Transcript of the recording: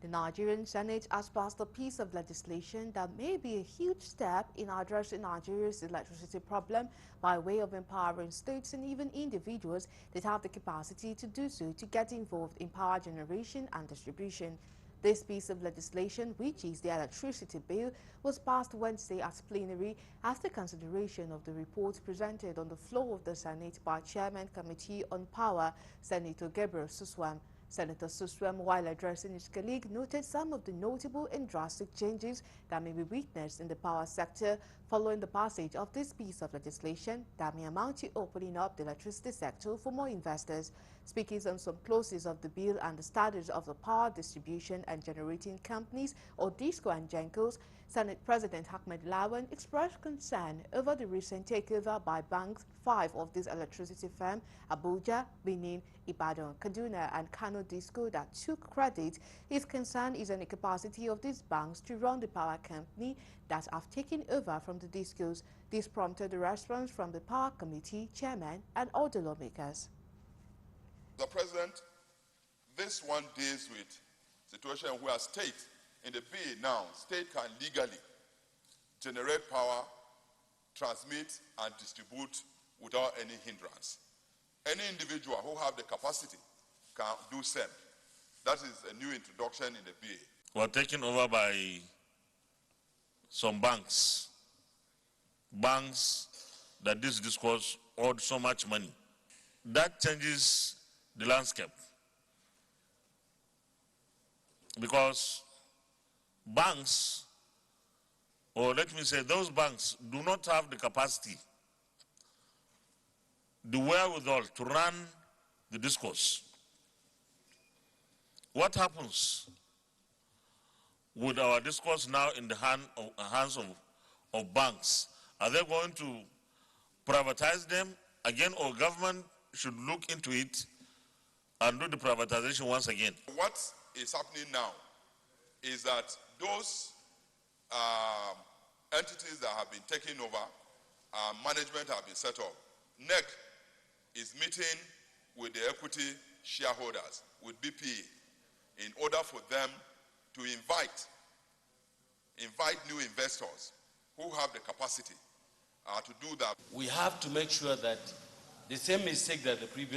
The Nigerian Senate has passed a piece of legislation that may be a huge step in addressing Nigeria's electricity problem by way of empowering states and even individuals that have the capacity to do so to get involved in power generation and distribution. This piece of legislation, which is the electricity bill, was passed Wednesday at plenary after consideration of the report presented on the floor of the Senate by Chairman Committee on Power, Senator Gabriel Suswam. Senator Suswam, while addressing his colleague, noted some of the notable and drastic changes that may be witnessed in the power sector following the passage of this piece of legislation that may amount to opening up the electricity sector for more investors. Speaking on some clauses of the bill and the status of the power distribution and generating companies, or DISCO and GENCOs, Senate President Ahmed Lawan expressed concern over the recent takeover by banks, 5 of these electricity firms, Abuja, Benin, Ibadan, Kaduna and Kano DISCO, that took credit. His concern is on the capacity of these banks to run the power company that have taken over from the DISCOs. This prompted a response from the Power Committee chairman and other lawmakers. The President, this one deals with situation where state, in the bill now, state can legally generate power, transmit and distribute without any hindrance. Any individual who have the capacity can do same. That is a new introduction in the bill. We're taken over by some banks that this discourse owed so much money. That changes the landscape, because banks, or let me say those banks, do not have the capacity, the wherewithal to run the discourse. What happens with our discourse now in the hands of banks? Are they going to privatize them again, or government should look into it and do the privatization once again? What is happening now is that those entities that have been taken over, management have been set up. NEC is meeting with the equity shareholders, with BPA, in order for them to invite new investors who have the capacity to do that. We have to make sure that the same mistake that the previous